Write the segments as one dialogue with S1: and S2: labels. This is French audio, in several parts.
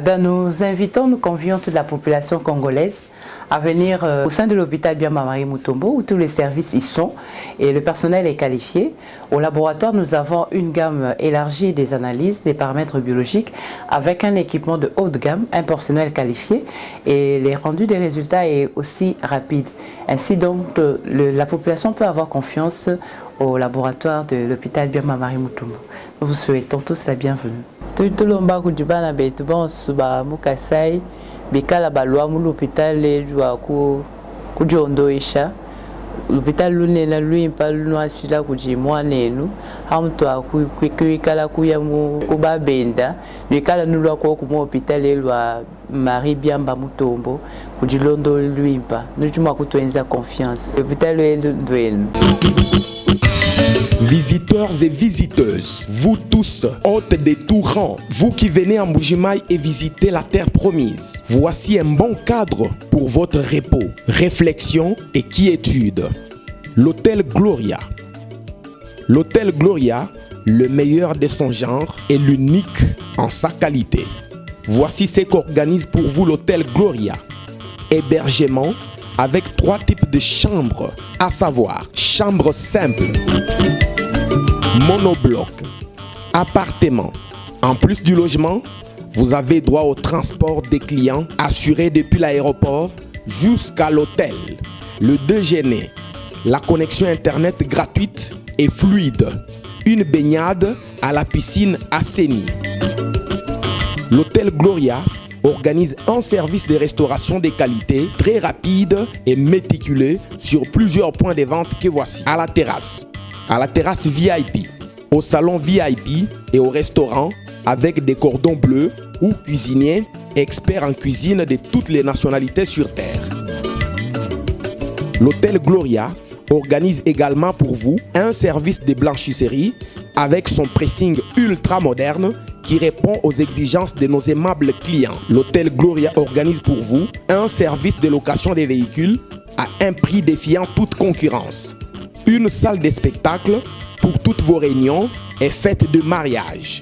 S1: Nous invitons, nous convions toute la population congolaise à venir au sein de l'hôpital Biamba Marie Mutombo où tous les services y sont et le personnel est qualifié. Au laboratoire, nous avons une gamme élargie des analyses, des paramètres biologiques avec un équipement de haute gamme, un personnel qualifié et les rendus des résultats est aussi rapide. Ainsi donc, la population peut avoir confiance au laboratoire de l'hôpital Biamba Marie Mutombo. Nous vous souhaitons tous la bienvenue. Tout le monde kujibana betu bon suba mukasai bikala balwa mu l'hôpital lejwa kujiondoisha l'hôpital lunena luimpa lunwasila kujimwanenu hamtu akuikala kuya mu kubabenda nikala nulwa ko ku hôpital elwa Marie Biamba Mutombo kujilondo luimpa nujuma kutwenza confiance l'hôpital elwenu.
S2: Visiteurs et visiteuses, vous tous, hôtes des tout rangs, vous qui venez à Mbujimaï et visiter la terre promise, voici un bon cadre pour votre repos, réflexion et quiétude. L'hôtel Gloria. L'hôtel Gloria, le meilleur de son genre et l'unique en sa qualité. Voici ce qu'organise pour vous l'hôtel Gloria. Hébergement avec 3 types de chambres, à savoir chambre simple, monobloc, appartement. En plus du logement, vous avez droit au transport des clients assuré depuis l'aéroport jusqu'à l'hôtel. Le déjeuner, la connexion internet gratuite et fluide, une baignade à la piscine assainie. L'hôtel Gloria organise un service de restauration de qualité très rapide et méticuleux sur plusieurs points de vente que voici. À la terrasse VIP, au salon VIP et au restaurant avec des cordons bleus ou cuisiniers experts en cuisine de toutes les nationalités sur terre. L'hôtel Gloria organise également pour vous un service de blanchisserie avec son pressing ultra moderne qui répond aux exigences de nos aimables clients. L'hôtel Gloria organise pour vous un service de location des véhicules à un prix défiant toute concurrence. Une salle de spectacle pour toutes vos réunions et fêtes de mariage.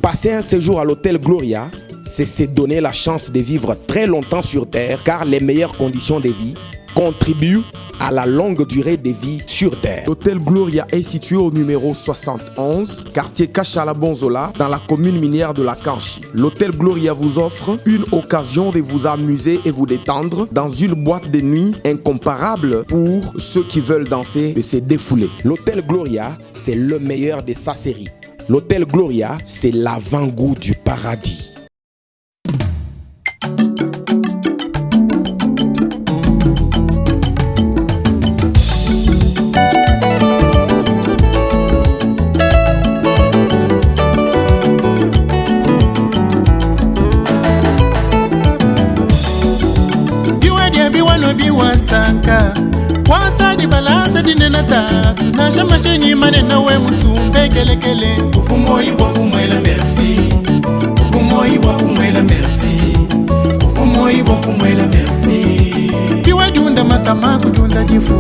S2: Passer un séjour à l'hôtel Gloria, c'est se donner la chance de vivre très longtemps sur Terre car les meilleures conditions de vie contribuent à la longue durée de vie sur Terre.
S3: L'hôtel Gloria est situé au numéro 71, quartier Kachala Bonzola, dans la commune minière de la Kanchi. L'hôtel Gloria vous offre une occasion de vous amuser et vous détendre dans une boîte de nuit incomparable pour ceux qui veulent danser et se défouler.
S2: L'hôtel Gloria, c'est le meilleur de sa série. L'hôtel Gloria, c'est l'avant-goût du paradis.
S4: Wasa di balasa di nenata na jama chenyi mane na we musumbe kele kele ufumoyi wa kumwela merci ufumoyi wa kumwela merci ufumoyi wa kumwela merci kiwa junda matama kujunda jifu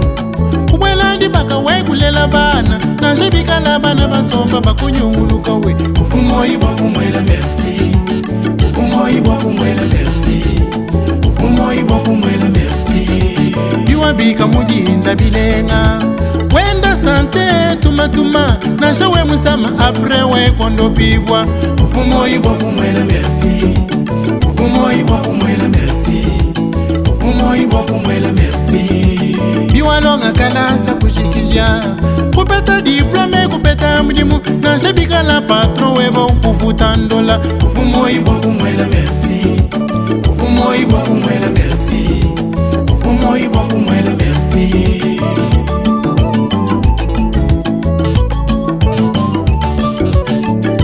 S4: kubwela ndi baka we kulela bana na jebika la bana basomba bakunyunguluka we ufumoyi wa kumwela merci ufumoyi wa kumwela merci ufumoyi wa kumwela merci Bika mujinda bilenga wenda sante tumatuma na jawe musama apre we kondo pibwa ufumoyi wa kumwela merci ufumoyi wa kumwela merci ufumoyi wa kumwela merci biwalonga kalasa kushikija kupeta diplome kupeta mdimu na jabika la patron weba ukufuta ndola ufumoyi wa kumwela merci ufumoyi wa kumwela merci ufumoyi wa kumwela merci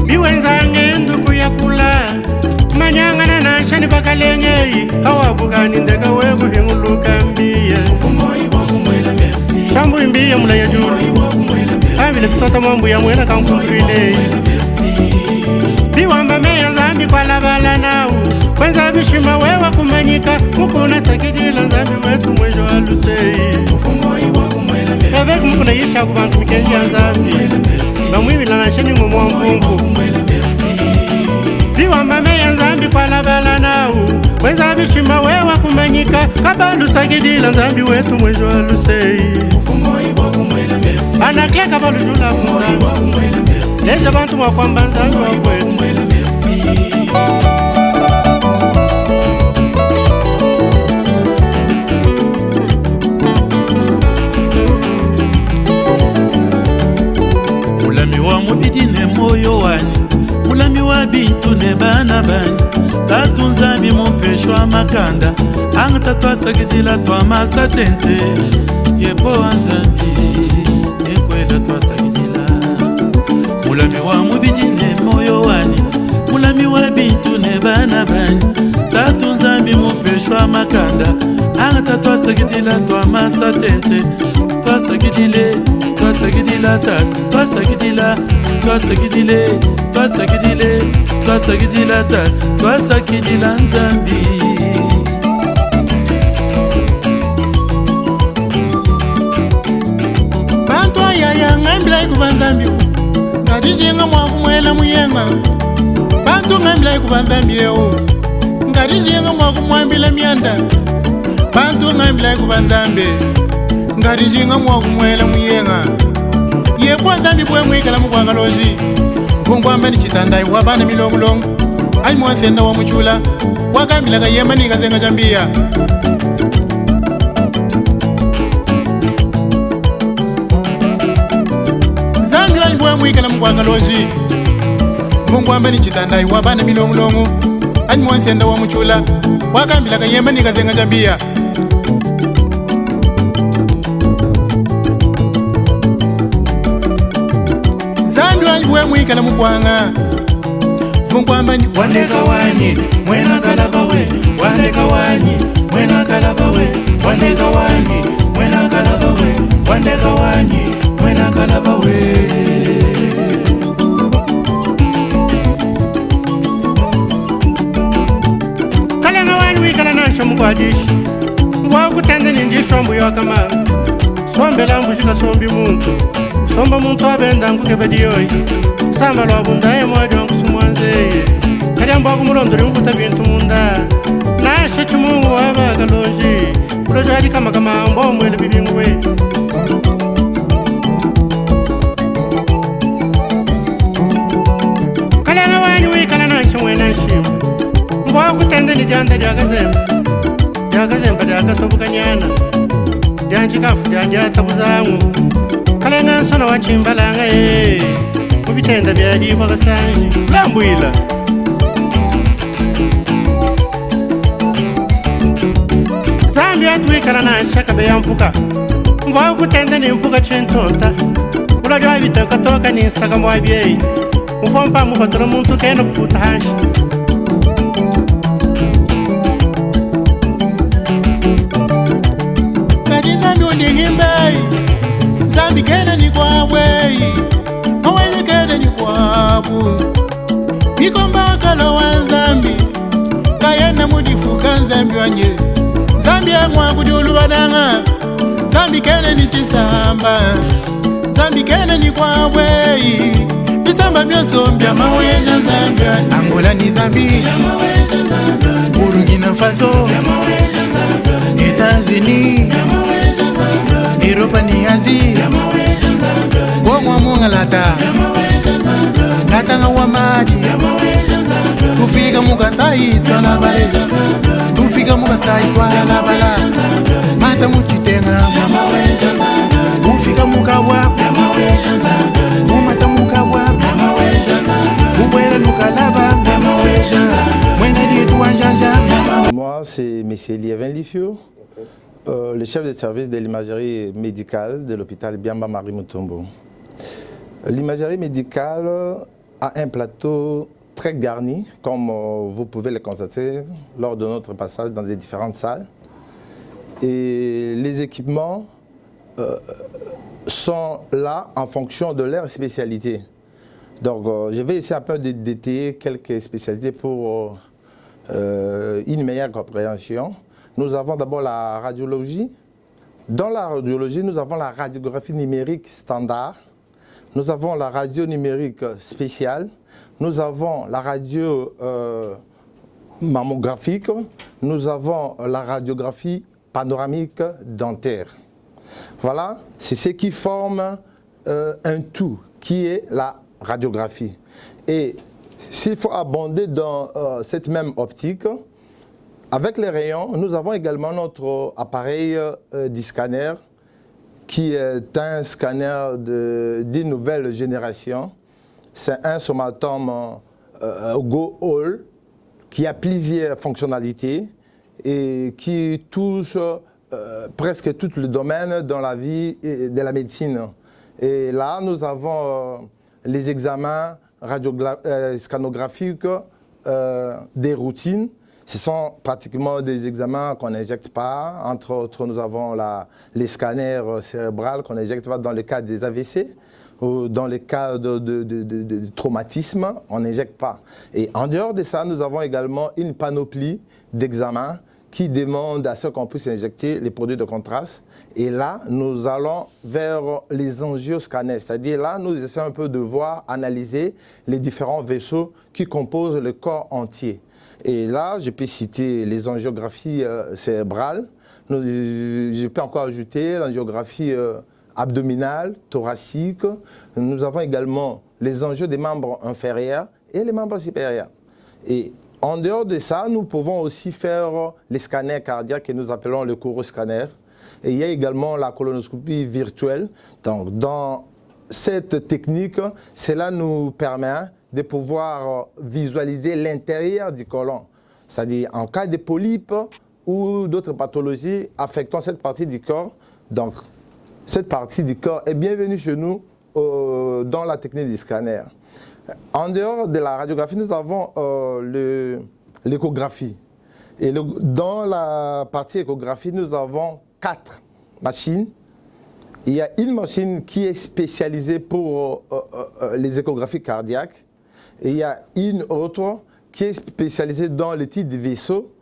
S4: biwenzange nduku ya kula manyangana na shani bakalenge awabugani ndeka wego hinguluka mbiye ufumoyi wa kumwela merci shambu mbiye mula ya juru abile bitota mambu ya mwena kankumbile biwamba meya zambi kwa labala nao kwanza bishima wewa kumanyika mukuna sakidila nzambi wetu mwejo alusei ufumoyi wa kumwela merci avec mukuna yisha kubantu mikenji ya nzambi bamwibila na sheni ngomwa mbungu biwamba meya nzambi kwalabala nawu wenza bishima wewa kumanyika kabandu sagidila nzambi wetu mwejo alusei anakleka balujula kumzambi leja bantu mwakwamba nzambi wakwetu
S5: mulami wa mubidi ne moyo wani mulami wa bintu ne bana bani tatu nzambi mupeshwa makanda anga tatwasakitila twamasa tente yepo nzambi ekwela twasakitila mulami wa mubidi ne moyo wani mulami wa bintu ne bana bani tatu nzambi mupeshwa makanda anga tatwasakitila twamasa tente twasakitile twasakitila tatu twasakitila twasakitile twasakitile twasakitila tatu twasakitila nzambi
S4: bantu ayaya ngambila ikuba nzambi ngadijinga mwakumwela muyenga bantu ngambila ikuba nzambi ewo ngadijinga mwakumwambila myanda bantu ngambila ikuba nzambi ngadijinga mwakumwela muyenga yekwa nzambi bwe mwikala mukwanga loji mfungwamba ni chitandai wabana milongolongo ali mwansenda wa muchula wakambila kayemba ni kazenga jambia nzambi ali bwe mwikala mukwanga loji mfungwamba ni chitandai wabana milongolongo ali mwansenda wa muchula wakambila kayemba ni kazenga jambia we mwikala mukwanga funkwamba ni wandeka wanyi mwena kalaba we wandeka wanyi mwena kalaba we wandeka wanyi mwena kalaba we wandeka wanyi mwena kalaba we kalenga wanyi wikala nasho mukwadishi ngwa kutende nindisho mbuyo kama sombela mbushika sombi muntu somba muntu abenda nkukebediyoyi samba lwa bundaye mwadi wankusumwanzeye kalya mboga mulondori nkuta bintu munda nashe chumungu wabaga lonji kulojo hadi kama mbo mwele bibingwe kalya wanyi wikala nashe mwena nshima ngwa kutende ni janda dyakazemba dyakasobukanyana dyanjikafu dyanjatabuzangu kalenga nsona wachimbalanga mubitenda byaliibwa kasanji lambwila zambi atwikala nashaka beya mpuka ngwa kutenda ni mpuka chentonta ulajwa wabita katoka ni nsaka mwabyeyi mupompa mukotora muntu keno kuputa hanshi kati zambi undihimbeyi zambi kene ni kwabweyi awezi kene ni kwabu ikomba kalo wa nzambi kayenda mudifuka nzambi wanye nzambi yangwa kudi ulubadanga nzambi kene ni chisamba nzambi kene ni kwabweyi bisamba byonso mbya maweja nzambi Angola ni zambi Burkina Faso Etats-Unis Europa ni Asia Bongwa mungalata Katanga wa maji Tufika mukatai twala baleja Tufika mukatai twala bala Mata muchitenga Ufika mukawa Umata mukawa Ubwela nukalaba Mwene ditu wanjanja.
S6: Moi, c'est M. Liévin Lifio, le chef de service de l'imagerie médicale de l'hôpital Biamba Marie Mutombo. L'imagerie médicale a un plateau très garni, comme vous pouvez le constater lors de notre passage dans les différentes salles. Et les équipements sont là en fonction de leur spécialité. Donc, je vais essayer un peu de détailler quelques spécialités pour une meilleure compréhension. Nous avons d'abord la radiologie. Dans la radiologie, nous avons la radiographie numérique standard. Nous avons la radio numérique spéciale. nous avons la radio mammographique, nous avons la radiographie panoramique dentaire. Voilà, c'est ce qui forme un tout qui est la radiographie. Et s'il faut abonder dans cette même optique, avec les rayons, nous avons également notre appareil du scanner qui est un scanner d'une nouvelle génération. C'est un somatome Go All qui a plusieurs fonctionnalités et qui touche presque tout le domaine dans la vie de la médecine. Et là, nous avons les examens scanographiques des routines. Ce sont pratiquement des examens qu'on n'injecte pas. Entre autres, nous avons les scanners cérébraux qu'on n'injecte pas dans le cas des AVC ou dans le cas de traumatisme, on n'injecte pas. Et en dehors de ça, nous avons également une panoplie d'examens qui demandent à ce qu'on puisse injecter les produits de contraste. Et là, nous allons vers les angioscanners, c'est-à-dire là, nous essayons un peu de voir, analyser les différents vaisseaux qui composent le corps entier. Et là, je peux citer les angiographies cérébrales. Je peux encore ajouter l'angiographie abdominale, thoracique. Nous avons également les angios des membres inférieurs et les membres supérieurs. Et en dehors de ça, nous pouvons aussi faire les scanners cardiaques que nous appelons le choroscanner. Et il y a également la colonoscopie virtuelle. Donc, dans cette technique, cela nous permet de pouvoir visualiser l'intérieur du côlon. C'est-à-dire en cas de polype ou d'autres pathologies affectant cette partie du corps. Donc, cette partie du corps est bienvenue chez nous dans la technique du scanner. En dehors de la radiographie, nous avons l'échographie. Et dans la partie échographie, nous avons 4 machines. Il y a une machine qui est spécialisée pour les échographies cardiaques. Et il y a une autre qui est spécialisée dans le type de vaisseau.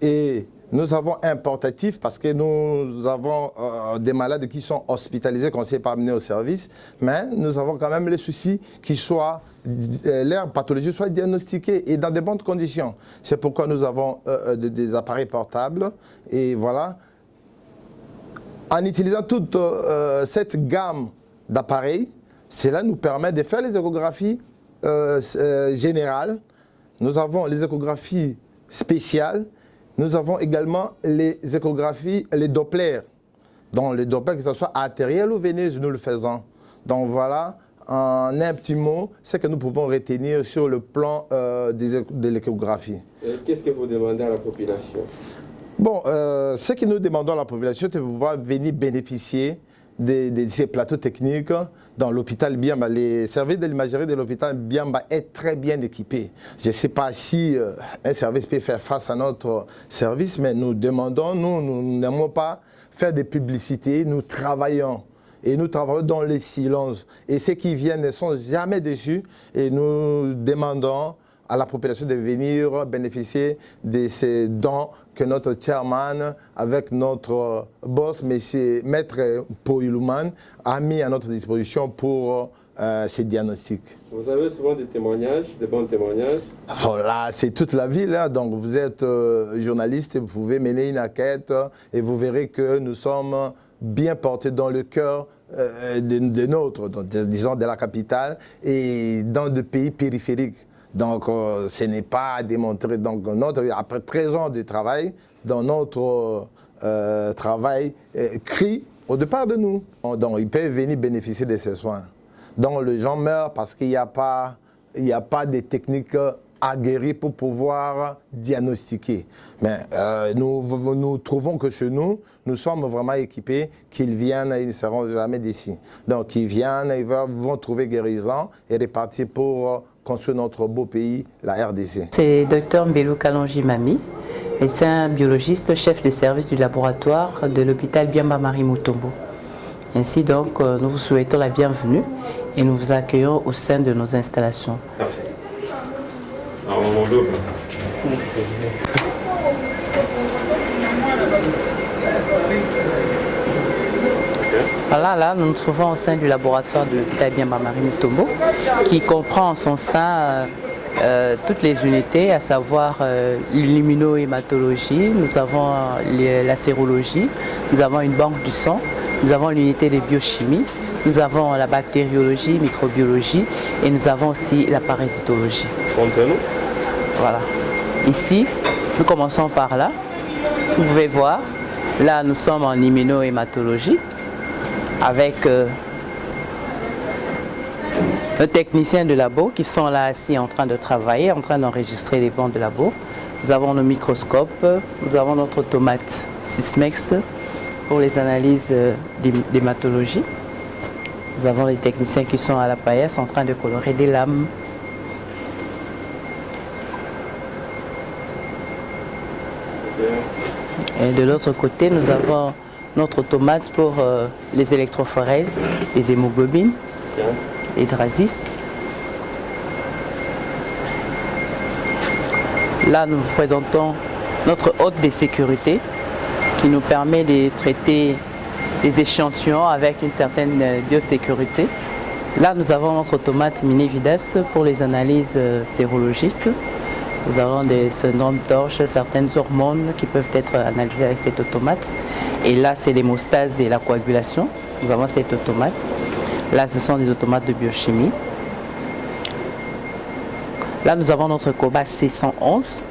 S6: Et nous avons un portatif parce que nous avons des malades qui sont hospitalisés, qu'on ne sait pas amener au service. Mais nous avons quand même le souci qu'ils soient, leur pathologie soit diagnostiquée et dans de bonnes conditions. C'est pourquoi nous avons des appareils portables. Et voilà. En utilisant toute cette gamme d'appareils, cela nous permet de faire les échographies générales. Nous avons les échographies spéciales. Nous avons également les échographies, les Doppler. Donc les Doppler, que ce soit artériel ou veineuse, nous le faisons. Donc voilà, en un petit mot, ce que nous pouvons retenir sur le plan de l'échographie.
S2: Qu'est-ce que vous demandez à la population?
S6: Bon, ce que nous demandons à la population, c'est de pouvoir venir bénéficier de ces plateaux techniques dans l'hôpital Biamba. Les services de l'imagerie de l'hôpital Biamba est très bien équipé. Je ne sais pas si un service peut faire face à notre service, mais nous demandons, nous n'aimons pas faire des publicités, nous travaillons. Et nous travaillons dans le silence. Et ceux qui viennent ne sont jamais déçus. Et nous demandons à la population de venir bénéficier de ces dons que notre chairman, avec notre boss, Maître Poilouman, a mis à notre disposition pour ces diagnostics.
S2: Vous avez souvent des témoignages, des bons témoignages?
S6: Voilà, c'est toute la ville. Hein. Donc vous êtes journaliste et vous pouvez mener une enquête et vous verrez que nous sommes bien portés dans le cœur de notre, disons de la capitale et dans des pays périphériques. Donc, ce n'est pas à démontrer. Donc, après 13 ans de travail, dans notre travail crie au départ de nous. Donc, ils peuvent venir bénéficier de ces soins. Donc, les gens meurent parce qu'il n'y a pas de techniques aguerries pour pouvoir diagnostiquer. Mais nous trouvons que chez nous, nous sommes vraiment équipés, qu'ils viennent et ils ne seront jamais d'ici. Donc, ils viennent, ils vont trouver guérison et repartir pour construire notre beau pays, la RDC.
S1: C'est Dr Mbelou Kalonji Mami, médecin biologiste, chef des services du laboratoire de l'hôpital Biamba Marie Mutombo. Ainsi donc, nous vous souhaitons la bienvenue et nous vous accueillons au sein de nos installations.
S2: Merci. En moment double. Okay.
S1: Là, nous nous trouvons au sein du laboratoire de l'hôpital Biamba Marie Mutombo, qui comprend en son sein toutes les unités, à savoir l'immunohématologie, nous avons la sérologie, nous avons une banque du sang, nous avons l'unité de biochimie, nous avons la bactériologie, microbiologie et nous avons aussi la parasitologie. Voilà. Ici, nous commençons par là. Vous pouvez voir, là nous sommes en immunohématologie avec nos techniciens de labo qui sont là assis en train de travailler, en train d'enregistrer les bancs de labo. Nous avons nos microscopes, nous avons notre automate Sysmex pour les analyses d'hématologie. Nous avons les techniciens qui sont à la paillasse en train de colorer des lames. Et de l'autre côté, nous avons notre automate pour les électrophorèses, les hémoglobines, les drasis. Là, nous vous présentons notre hôte de sécurité qui nous permet de traiter les échantillons avec une certaine biosécurité. Là, nous avons notre automate Minividas pour les analyses sérologiques. Nous avons des syndromes torches, certaines hormones qui peuvent être analysées avec cet automate. Et là, c'est l'hémostase et la coagulation. Nous avons cet automate. Là, ce sont des automates de biochimie. Là, nous avons notre Cobas C111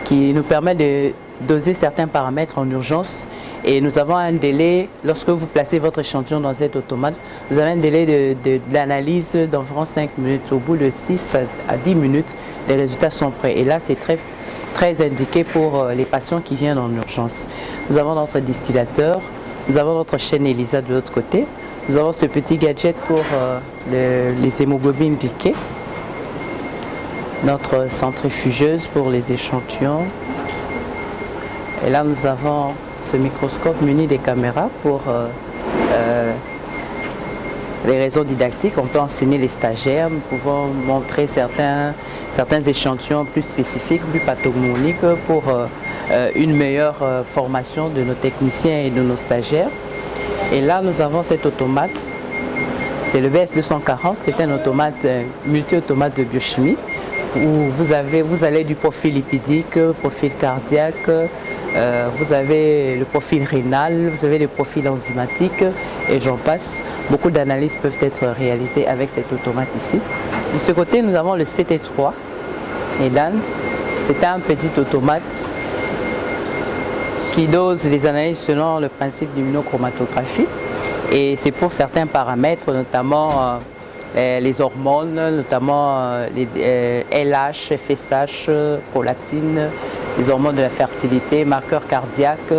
S1: qui nous permet de doser certains paramètres en urgence. Et nous avons un délai, lorsque vous placez votre échantillon dans cet automate, vous avez un délai d'analyse d'environ 5 minutes. Au bout de 6 à 10 minutes, les résultats sont prêts. Et là, c'est très indiqué pour les patients qui viennent en urgence. Nous avons notre distillateur, nous avons notre chaîne ELISA de l'autre côté. Nous avons ce petit gadget pour les hémoglobines glyquées. Notre centrifugeuse pour les échantillons. Et là, nous avons ce microscope muni des caméras pour les raisons didactiques. On peut enseigner les stagiaires, nous pouvons montrer certains échantillons plus spécifiques, plus pathognomoniques pour une meilleure formation de nos techniciens et de nos stagiaires. Et là, nous avons cet automate, c'est le BS240, c'est un automate, multi-automate de biochimie, où vous allez du profil lipidique, profil cardiaque, vous avez le profil rénal, vous avez le profil enzymatique et j'en passe. Beaucoup d'analyses peuvent être réalisées avec cet automate ici. De ce côté, nous avons le CT3 et Dan. C'est un petit automate qui dose les analyses selon le principe d'immunochromatographie. Et c'est pour certains paramètres, notamment les hormones, notamment les LH, FSH, prolactine, les hormones de la fertilité, marqueurs cardiaques,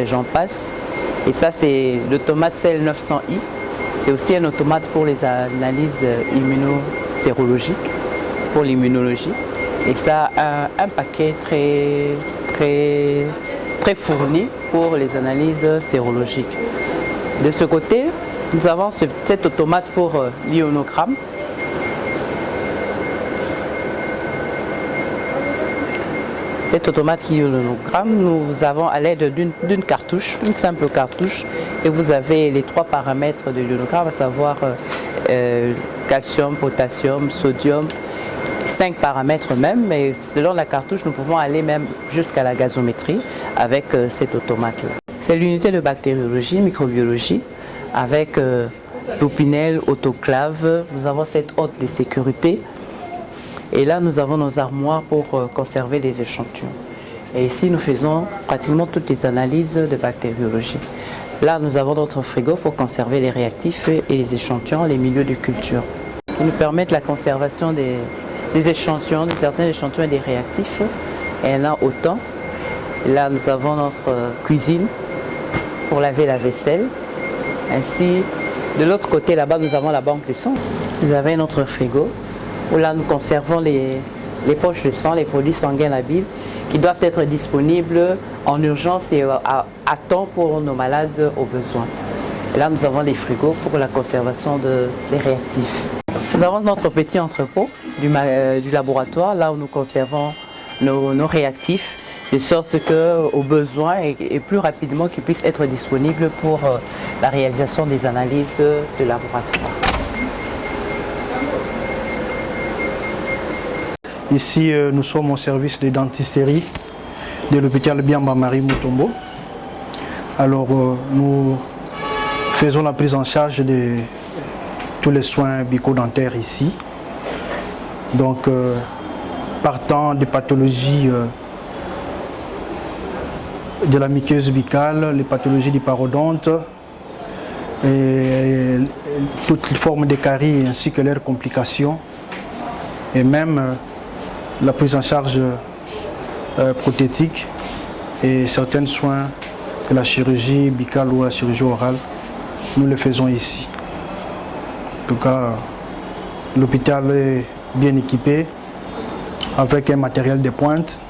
S1: j'en passe. Et ça, c'est l'automate CL900i. C'est aussi un automate pour les analyses immunosérologiques, pour l'immunologie. Et ça a un paquet très fourni pour les analyses sérologiques. De ce côté, nous avons cet automate pour l'ionogramme. Cet automate ionogramme, nous avons à l'aide d'une cartouche, une simple cartouche, et vous avez les 3 paramètres de l'ionogramme, à savoir calcium, potassium, sodium, 5 paramètres même, mais selon la cartouche, nous pouvons aller même jusqu'à la gazométrie avec cet automate-là. C'est l'unité de bactériologie, microbiologie, avec l'opinel, autoclave. Nous avons cette hôte de sécurité. Et là, nous avons nos armoires pour conserver les échantillons. Et ici, nous faisons pratiquement toutes les analyses de bactériologie. Là, nous avons notre frigo pour conserver les réactifs et les échantillons, les milieux de culture. Qui nous permettent la conservation des échantillons, de certains échantillons et des réactifs. Et là, autant. Et là, nous avons notre cuisine pour laver la vaisselle. Ainsi, de l'autre côté, là-bas, nous avons la banque de sang. Vous avez notre frigo, où là, nous conservons les poches de sang, les produits sanguins labiles, qui doivent être disponibles en urgence et à temps pour nos malades au besoin. Et là, nous avons les frigos pour la conservation des réactifs. Nous avons notre petit entrepôt du laboratoire, là où nous conservons nos réactifs de sorte qu'au besoin et plus rapidement qu'il puisse être disponible pour la réalisation des analyses de laboratoire.
S7: Ici, nous sommes au service de dentisterie de l'hôpital Biamba Marie Mutombo. Alors, nous faisons la prise en charge de tous les soins bucco-dentaires ici. Donc, partant des pathologies de la muqueuse buccale, les pathologies du parodonte, et toutes les formes de caries ainsi que leurs complications, et même la prise en charge prothétique et certains soins de la chirurgie buccale ou la chirurgie orale, nous les faisons ici. En tout cas, l'hôpital est bien équipé avec un matériel de pointe.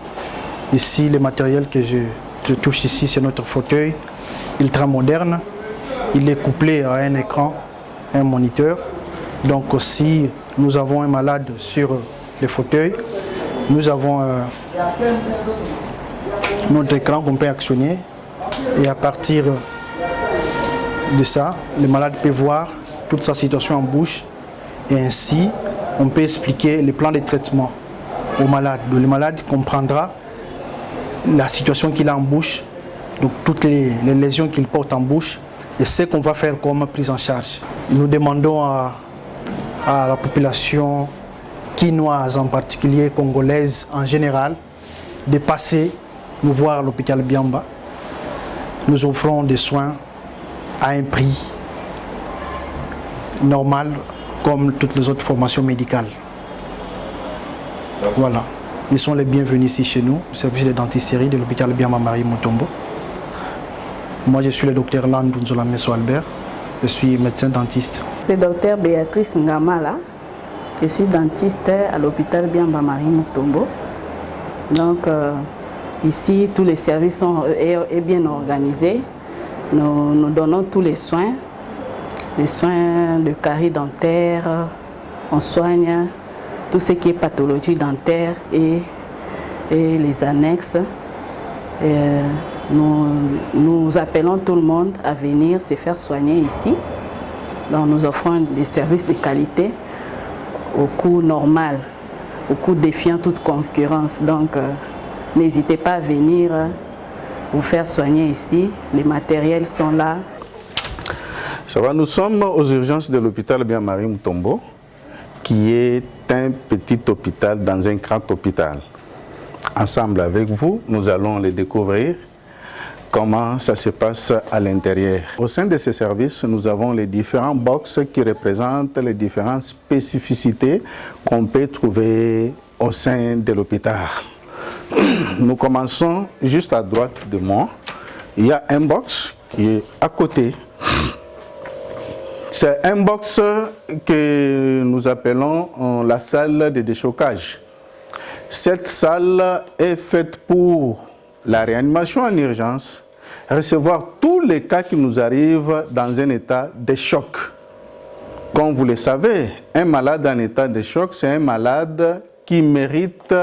S7: Ici, le matériel que je touche ici, c'est notre fauteuil ultra moderne. Il est couplé à un écran, un moniteur. Donc si nous avons un malade sur le fauteuil, nous avons notre écran qu'on peut actionner et à partir de ça, le malade peut voir toute sa situation en bouche et ainsi on peut expliquer le plan de traitement au malade. Le malade comprendra la situation qu'il a en bouche, donc toutes les lésions qu'il porte en bouche et ce qu'on va faire comme prise en charge. Nous demandons à la population quinoise en particulier, congolaise en général, de passer nous voir à l'hôpital Biamba. Nous offrons des soins à un prix normal comme toutes les autres formations médicales. Voilà. Ils sont les bienvenus ici chez nous, au service de dentisterie de l'hôpital Biamba Marie Mutombo. Moi je suis le docteur Landou Nzola Messo Albert, je suis médecin dentiste.
S8: C'est docteur Béatrice Ngamala, je suis dentiste à l'hôpital Biamba Marie Mutombo. Donc ici tous les services sont bien organisés. Nous donnons tous les soins de caries dentaires, on soigne tout ce qui est pathologie dentaire et les annexes. Nous appelons tout le monde à venir se faire soigner ici. Donc nous offrons des services de qualité au coût normal, au coût défiant toute concurrence. Donc n'hésitez pas à venir vous faire soigner ici. Les matériels sont là.
S9: Ça va, nous sommes aux urgences de l'hôpital Biamba Marie Mutombo, qui est un petit hôpital dans un grand hôpital. Ensemble avec vous, nous allons les découvrir comment ça se passe à l'intérieur. Au sein de ces services, nous avons les différents box qui représentent les différentes spécificités qu'on peut trouver au sein de l'hôpital. Nous commençons juste à droite de moi. Il y a un box qui est à côté. C'est un box que nous appelons la salle de déchocage. Cette salle est faite pour la réanimation en urgence, recevoir tous les cas qui nous arrivent dans un état de choc. Comme vous le savez, un malade en état de choc, c'est un malade qui mérite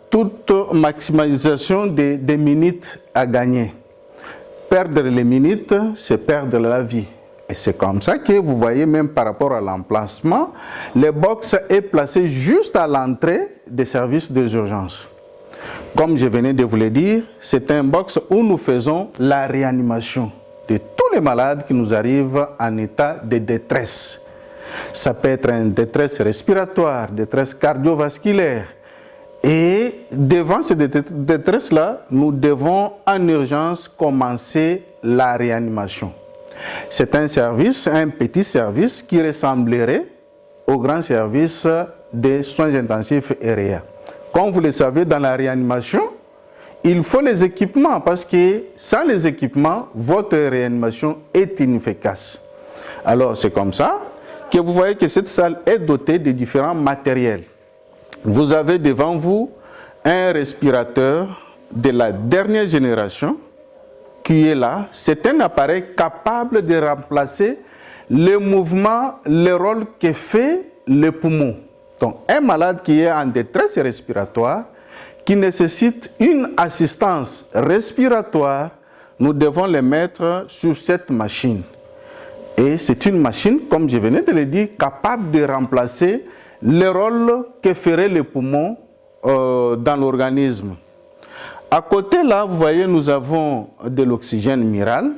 S9: toute maximalisation des minutes à gagner. Perdre les minutes, c'est perdre la vie. Et c'est comme ça que vous voyez, même par rapport à l'emplacement, le box est placé juste à l'entrée des services des urgences. Comme je venais de vous le dire, c'est un box où nous faisons la réanimation de tous les malades qui nous arrivent en état de détresse. Ça peut être une détresse respiratoire, détresse cardiovasculaire. Et devant cette détresse-là, nous devons en urgence commencer la réanimation. C'est un service, un petit service qui ressemblerait au grand service des soins intensifs aériens. Comme vous le savez, dans la réanimation, il faut les équipements parce que sans les équipements, votre réanimation est inefficace. Alors c'est comme ça que vous voyez que cette salle est dotée de différents matériels. Vous avez devant vous un respirateur de la dernière génération qui est là. C'est un appareil capable de remplacer le mouvement, le rôle que fait le poumon. Donc un malade qui est en détresse respiratoire, qui nécessitent une assistance respiratoire, nous devons les mettre sur cette machine. Et c'est une machine, comme je venais de le dire, capable de remplacer le rôle que feraient les poumons dans l'organisme. À côté là, vous voyez, nous avons de l'oxygène miral,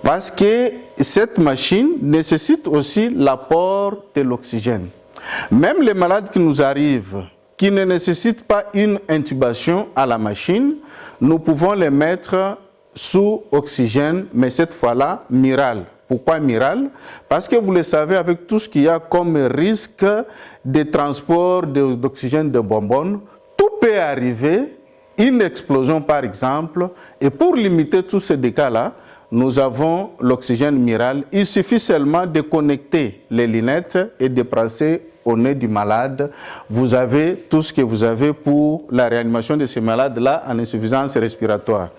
S9: parce que cette machine nécessite aussi l'apport de l'oxygène. Même les malades qui nous arrivent, qui ne nécessitent pas une intubation à la machine, nous pouvons les mettre sous oxygène, mais cette fois-là, miral. Pourquoi miral? Parce que vous le savez, avec tout ce qu'il y a comme risque de transport d'oxygène de bonbonne, tout peut arriver, une explosion par exemple, et pour limiter tous ces dégâts-là, nous avons l'oxygène miral. Il suffit seulement de connecter les lunettes et de passer au nez du malade. Vous avez tout ce que vous avez pour la réanimation de ces malades-là en insuffisance respiratoire.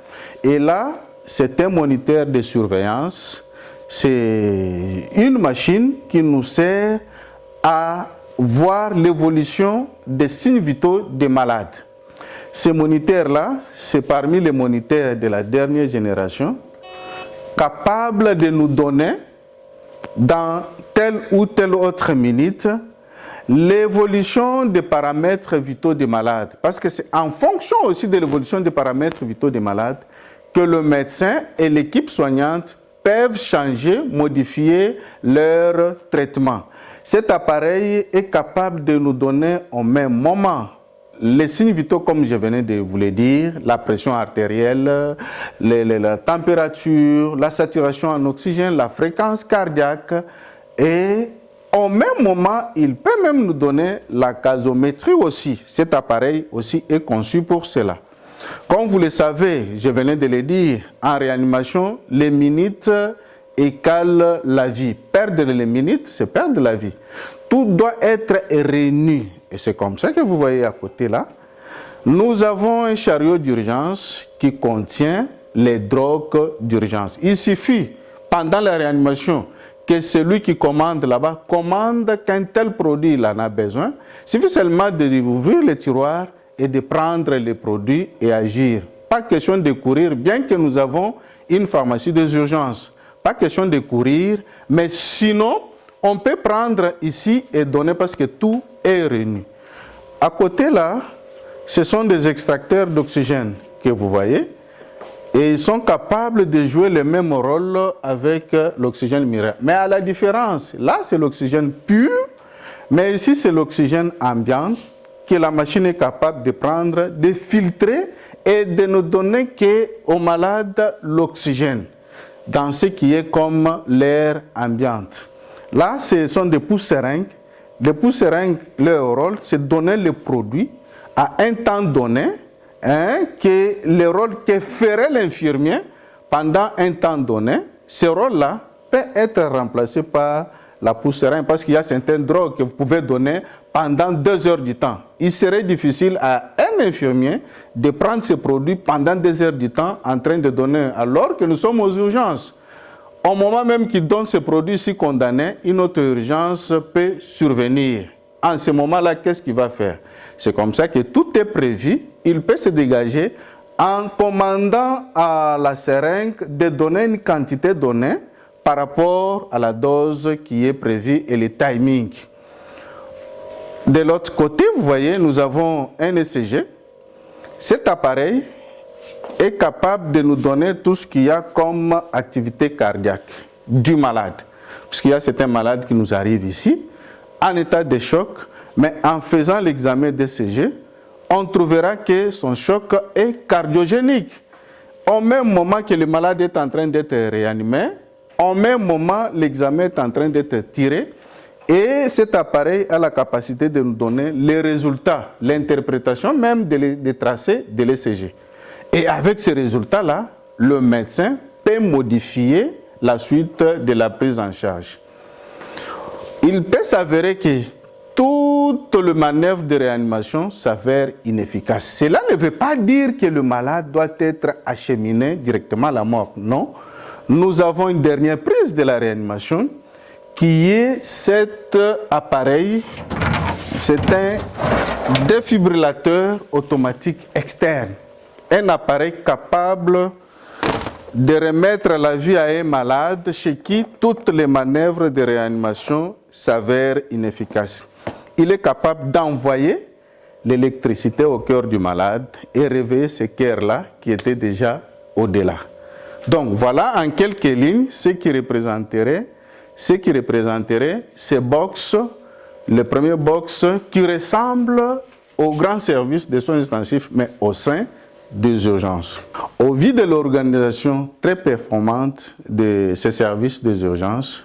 S9: Et là, c'est un moniteur de surveillance. C'est une machine qui nous sert à voir l'évolution des signes vitaux des malades. Ces moniteurs-là, c'est parmi les moniteurs de la dernière génération, capables de nous donner, dans telle ou telle autre minute, l'évolution des paramètres vitaux des malades. Parce que c'est en fonction aussi de l'évolution des paramètres vitaux des malades que le médecin et l'équipe soignante peuvent changer, modifier leur traitement. Cet appareil est capable de nous donner au même moment les signes vitaux, comme je venais de vous le dire, la pression artérielle, la température, la saturation en oxygène, la fréquence cardiaque, et au même moment, il peut même nous donner la gazométrie aussi. Cet appareil aussi est conçu pour cela. Comme vous le savez, je venais de le dire, en réanimation, les minutes égalent la vie. Perdre les minutes, c'est perdre la vie. Tout doit être réuni. Et c'est comme ça que vous voyez à côté là. Nous avons un chariot d'urgence qui contient les drogues d'urgence. Il suffit, pendant la réanimation, que celui qui commande là-bas commande qu'un tel produit il en a besoin. Il suffit seulement d'ouvrir le tiroir et de prendre les produits et agir. Pas question de courir, bien que nous avons une pharmacie des urgences. Pas question de courir, mais sinon, on peut prendre ici et donner parce que tout est réuni. À côté là, ce sont des extracteurs d'oxygène que vous voyez. Et ils sont capables de jouer le même rôle avec l'oxygène miral. Mais à la différence, là c'est l'oxygène pur, mais ici c'est l'oxygène ambiant que la machine est capable de prendre, de filtrer et de ne donner qu'aux malades l'oxygène, dans ce qui est comme l'air ambiant. Là, ce sont des pouces-seringues. Les pouces-seringues, leur rôle, c'est de donner le produit à un temps donné, que le rôle que ferait l'infirmier pendant un temps donné. Ce rôle-là peut être remplacé par la pousse-seringue parce qu'il y a certaines drogues que vous pouvez donner pendant 2 heures du temps. Il serait difficile à un infirmier de prendre ce produit pendant 2 heures du temps en train de donner, alors que nous sommes aux urgences. Au moment même qu'il donne ce produit si condamné, une autre urgence peut survenir. En ce moment-là, qu'est-ce qu'il va faire? C'est comme ça que tout est prévu. Il peut se dégager en commandant à la seringue de donner une quantité donnée par rapport à la dose qui est prévue et le timing. De l'autre côté, vous voyez, nous avons un ECG. Cet appareil est capable de nous donner tout ce qu'il y a comme activité cardiaque du malade. Puisqu'il y a certains malades qui nous arrivent ici, en état de choc, mais en faisant l'examen d'ECG, on trouvera que son choc est cardiogénique. Au même moment que le malade est en train d'être réanimé, au même moment, l'examen est en train d'être tiré, et cet appareil a la capacité de nous donner les résultats, l'interprétation même des tracés de l'ECG. Et avec ces résultats-là, le médecin peut modifier la suite de la prise en charge. Il peut s'avérer que toute la manœuvre de réanimation s'avère inefficace. Cela ne veut pas dire que le malade doit être acheminé directement à la mort. Non. Nous avons une dernière prise de la réanimation qui est cet appareil. C'est un défibrillateur automatique externe, un appareil capable de remettre la vie à un malade chez qui toutes les manœuvres de réanimation s'avèrent inefficaces. Il est capable d'envoyer l'électricité au cœur du malade et réveiller ce cœur-là qui était déjà au-delà. Donc voilà en quelques lignes ce qui représenterait ces box, le premier box qui ressemble au grand service de soins intensifs mais au sein des urgences. Au vu de l'organisation très performante de ces services des urgences,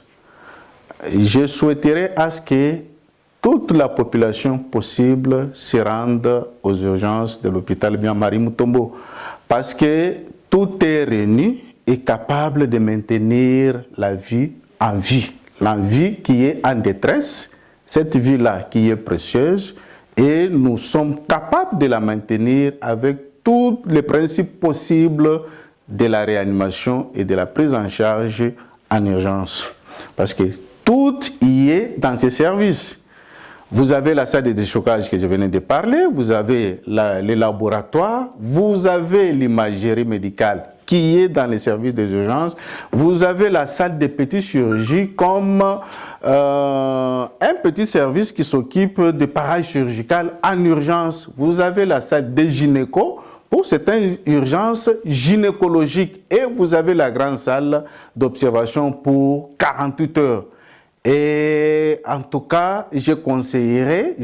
S9: je souhaiterais à ce que toute la population possible se rende aux urgences de l'hôpital Bian-Marie Mutombo parce que tout est réuni et capable de maintenir la vie en vie. La vie qui est en détresse, cette vie-là qui est précieuse et nous sommes capables de la maintenir avec tous les principes possibles de la réanimation et de la prise en charge en urgence. Parce que tout y est dans ces services. Vous avez la salle de déchocage que je venais de parler, vous avez les laboratoires, vous avez l'imagerie médicale qui est dans les services des urgences, vous avez la salle de petite chirurgie comme un petit service qui s'occupe de parachirurgical en urgence, vous avez la salle des gynécos pour certaines urgences gynécologiques et vous avez la grande salle d'observation pour 48 heures. Et en tout cas, je conseillerais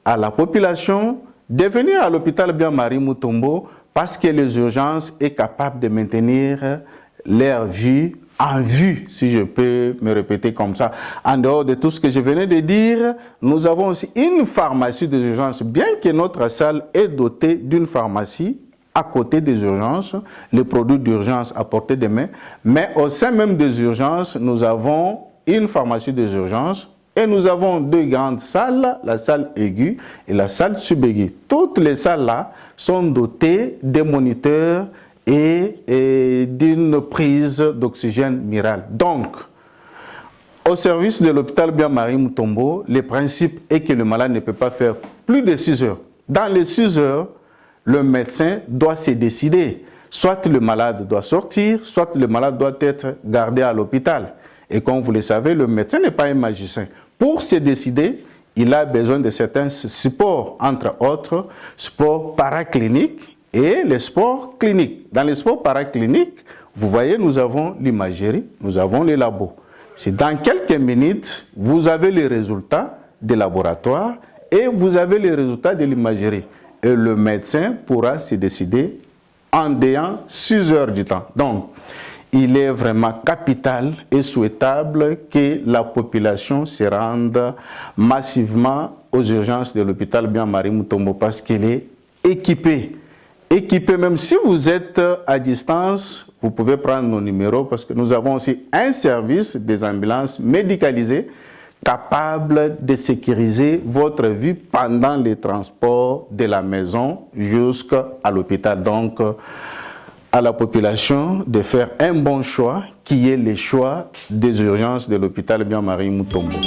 S9: à la population de venir à l'hôpital Bian-Marie Mutombo parce que les urgences sont capables de maintenir leur vie en vue, si je peux me répéter comme ça. En dehors de tout ce que je venais de dire, nous avons aussi une pharmacie des urgences, bien que notre salle est dotée d'une pharmacie à côté des urgences, les produits d'urgence à portée de main, mais au sein même des urgences, nous avons une pharmacie des urgences et nous avons deux grandes salles, la salle aiguë et la salle subaiguë. Toutes les salles-là sont dotées de moniteurs et d'une prise d'oxygène murale. Donc, au service de l'hôpital Bian-Marie Mutombo, le principe est que le malade ne peut pas faire plus de 6 heures. Dans les 6 heures, le médecin doit se décider. Soit le malade doit sortir, soit le malade doit être gardé à l'hôpital. Et comme vous le savez, le médecin n'est pas un magicien. Pour se décider, il a besoin de certains supports, entre autres, sports paracliniques et les sports cliniques. Dans les sports paracliniques, vous voyez, nous avons l'imagerie, nous avons les labos. C'est dans quelques minutes, vous avez les résultats des laboratoires et vous avez les résultats de l'imagerie. Et le médecin pourra se décider en ayant 6 heures du temps. Donc, il est vraiment capital et souhaitable que la population se rende massivement aux urgences de l'hôpital Bian-Marie Mutombo parce qu'elle est équipée. Équipée, même si vous êtes à distance, vous pouvez prendre nos numéros parce que nous avons aussi un service des ambulances médicalisées capable de sécuriser votre vie pendant les transports de la maison jusqu'à l'hôpital. Donc, à la population de faire un bon choix qui est le choix des urgences de l'hôpital Bian-Marie Mutombo.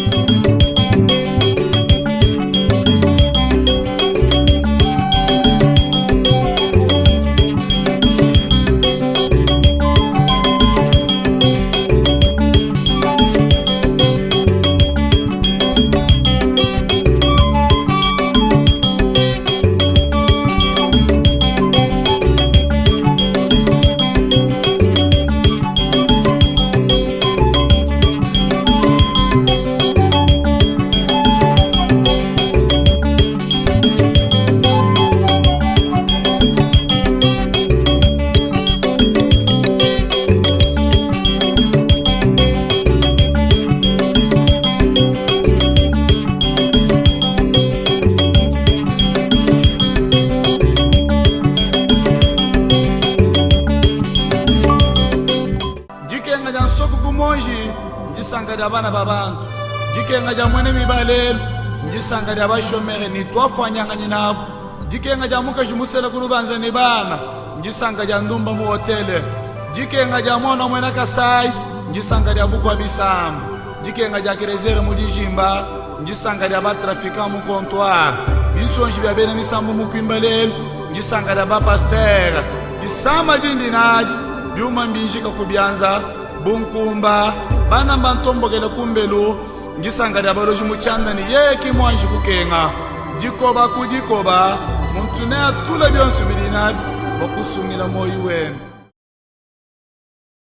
S10: Abana babantu jikenga ja mwene mibalelo njisanga ja bashomere ni twafanyanga nyinabo jikenga ja muka jumusela kulubanza ni bana njisanga ja ndumba mu hotele jikenga ja mwana mwena kasai njisanga ja bukwa bisambu jikenga ja kerezere mu dijimba njisanga dia batrafika mu comptoir bisonji bya bene misambu mu kwimbalelo njisanga dia bapasteur jisama dindinaji byuma mbinjika kubyanza bunkumba bana bantombogela kumbelu njisanga dia baloji muchanda ni yeki mwanji kukenga jikoba kujikoba muntu ne atula byonsu bilinabi bakusumila moyo wenu